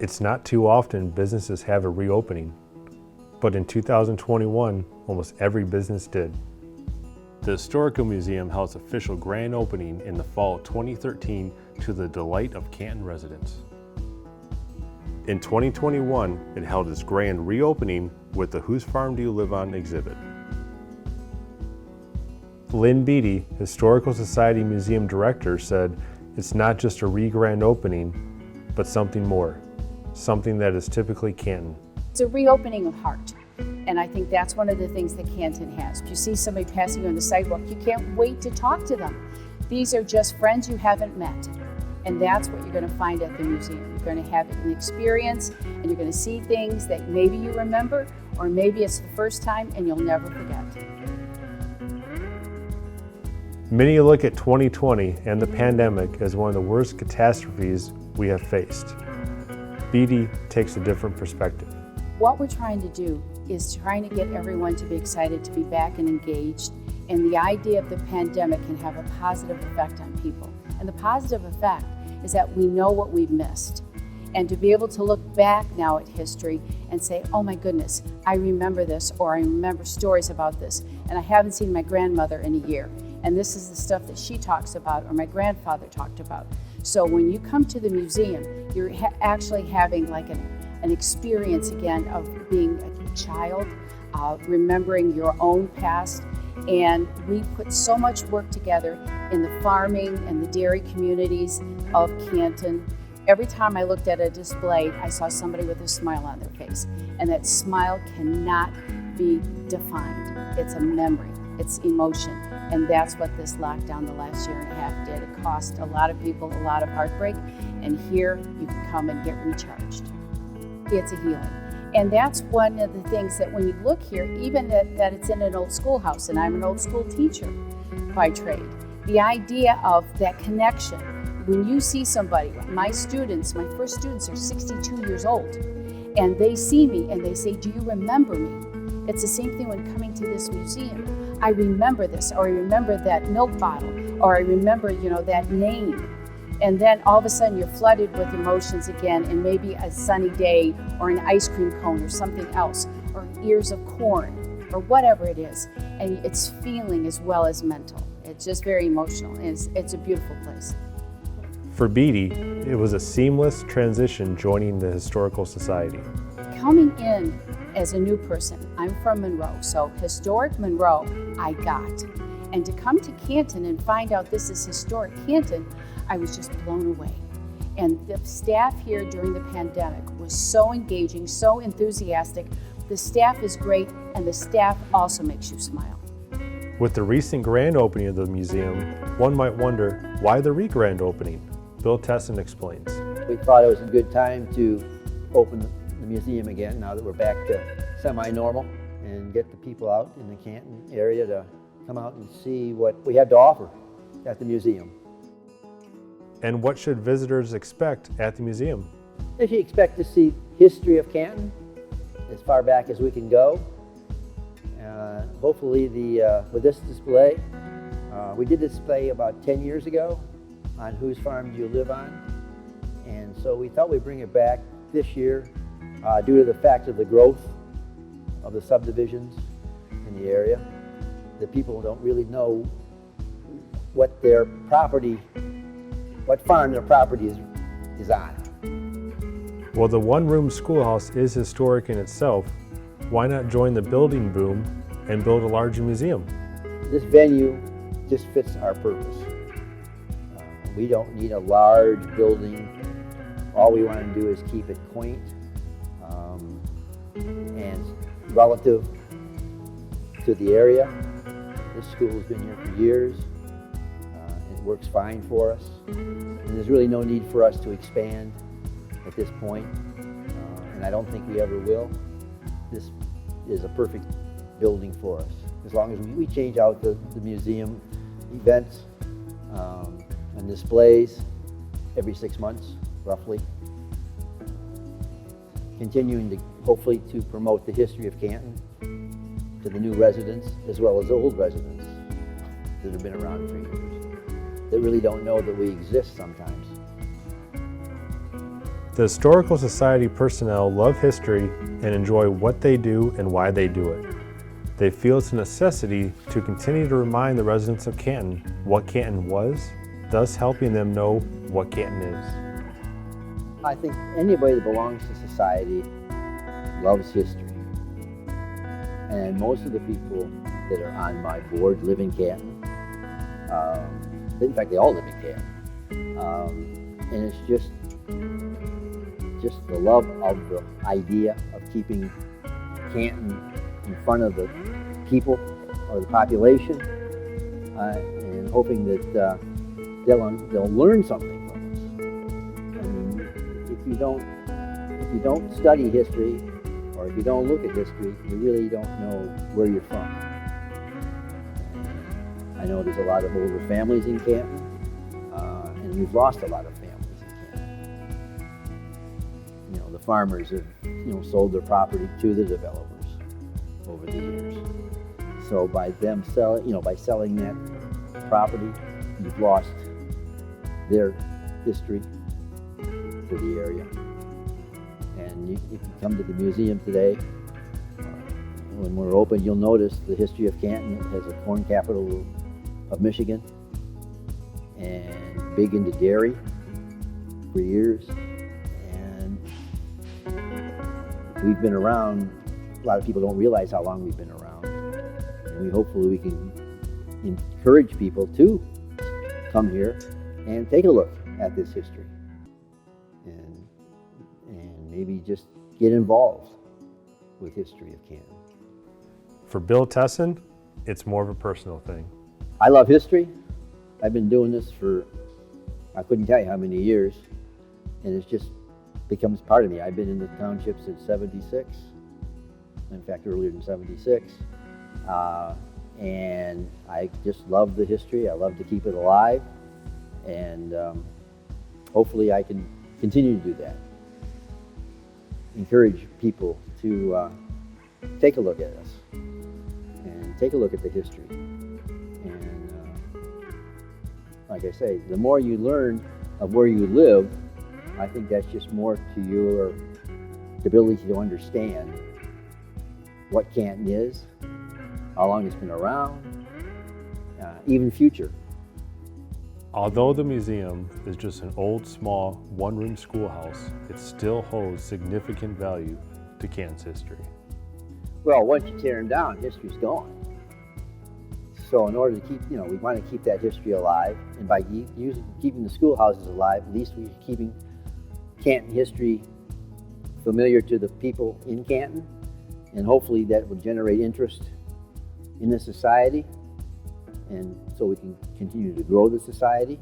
It's not too often businesses have a reopening, but in 2021, almost every business did. The Historical Museum held its official grand opening in the fall of 2013 to the delight of Canton residents. In 2021, it held its grand reopening with the Whose Farm Do You Live On exhibit. Lynn Beatty, Historical Society Museum Director, said it's not just a re-grand opening, but something more, something that is typically Canton. It's a reopening of heart. And I think that's one of the things that Canton has. If you see somebody passing you on the sidewalk, you can't wait to talk to them. These are just friends you haven't met. And that's what you're going to find at the museum. You're going to have an experience, and you're going to see things that maybe you remember, or maybe it's the first time and you'll never forget. Many look at 2020 and the pandemic as one of the worst catastrophes we have faced. Beatty takes a different perspective. What we're trying to do is trying to get everyone to be excited to be back and engaged, and the idea of the pandemic can have a positive effect on people. And the positive effect is that we know what we've missed, and to be able to look back now at history and say, oh my goodness, I remember this, or I remember stories about this, and I haven't seen my grandmother in a year, and this is the stuff that she talks about or my grandfather talked about. So when you come to the museum, you're actually having like an experience again of being a child, remembering your own past. And we put so much work together in the farming and the dairy communities of Canton. Every time I looked at a display, I saw somebody with a smile on their face. And that smile cannot be defined. It's a memory, it's emotion. And that's what this lockdown the last year and a half did. It cost a lot of people a lot of heartbreak. And here you can come and get recharged. It's a healing. And that's one of the things that when you look here, even that it's in an old schoolhouse, and I'm an old school teacher by trade, the idea of that connection. When you see somebody, my first students are 62 years old, and they see me and they say, do you remember me? It's the same thing when coming to this museum. I remember this, or I remember that milk bottle, or I remember, that name. And then all of a sudden you're flooded with emotions again, and maybe a sunny day or an ice cream cone or something else, or ears of corn or whatever it is. And it's feeling as well as mental. It's just very emotional. It's a beautiful place. For Beatty, it was a seamless transition joining the Historical Society. Coming in as a new person, I'm from Monroe, so historic Monroe I got. And to come to Canton and find out this is historic Canton, I was just blown away. And the staff here during the pandemic was so engaging, so enthusiastic. The staff is great, and the staff also makes you smile. With the recent grand opening of the museum, one might wonder, why the re-grand opening? Bill Tesson explains. We thought it was a good time to open the museum again, now that we're back to semi-normal, and get the people out in the Canton area to come out and see what we have to offer at the museum. And what should visitors expect at the museum? They should expect to see history of Canton as far back as we can go. Hopefully with this display, we did display about 10 years ago on Whose Farm Do You Live On? And so we thought we'd bring it back this year due to the fact of the growth of the subdivisions in the area. The people don't really know what farm their property is on. While the one-room schoolhouse is historic in itself, why not join the building boom and build a larger museum? This venue just fits our purpose. We don't need a large building. All we want to do is keep it quaint and relative to the area. This school has been here for years. It works fine for us. And there's really no need for us to expand at this point. And I don't think we ever will. This is a perfect building for us. As long as we change out the museum events and displays every 6 months, roughly. Continuing to, hopefully, to promote the history of Canton to the new residents, as well as the old residents that have been around for years, that really don't know that we exist sometimes. The Historical Society personnel love history and enjoy what they do and why they do it. They feel it's a necessity to continue to remind the residents of Canton what Canton was, thus helping them know what Canton is. I think anybody that belongs to society loves history. And most of the people that are on my board live in Canton. In fact, they all live in Canton. And it's just the love of the idea of keeping Canton in front of the people or the population, and hoping that they'll learn something from us. I mean, if you don't study history, or if you don't look at history, you really don't know where you're from. I know there's a lot of older families in Canton, and we've lost a lot of families in Canton. You know, the farmers have sold their property to the developers over the years. So by them selling that property, you've lost their history to the area. And if you come to the museum today, when we're open, you'll notice the history of Canton. It has a corn capital of Michigan, and big into dairy for years. And we've been around. A lot of people don't realize how long we've been around. And hopefully we can encourage people to come here and take a look at this history. And maybe just get involved with history of Canton. For Bill Tesson, it's more of a personal thing. I love history. I've been doing this for, I couldn't tell you how many years, and it just becomes part of me. I've been in the township since '76. In fact, earlier than '76. And I just love the history. I love to keep it alive. And hopefully I can continue to do that. Encourage people to take a look at us and take a look at the history. And like I say, the more you learn of where you live, I think that's just more to your ability to understand what Canton is, how long it's been around, even future. Although the museum is just an old, small, one-room schoolhouse, it still holds significant value to Canton's history. Well, once you tear them down, history's gone. So in order to keep, we want to keep that history alive, and by keeping the schoolhouses alive, at least we're keeping Canton history familiar to the people in Canton, and hopefully that will generate interest in the society, and so we can continue to grow the society.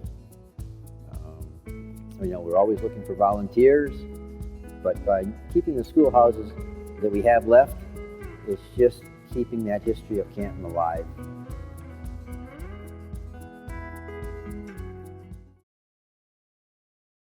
We're always looking for volunteers, but by keeping the schoolhouses that we have left, it's just keeping that history of Canton alive.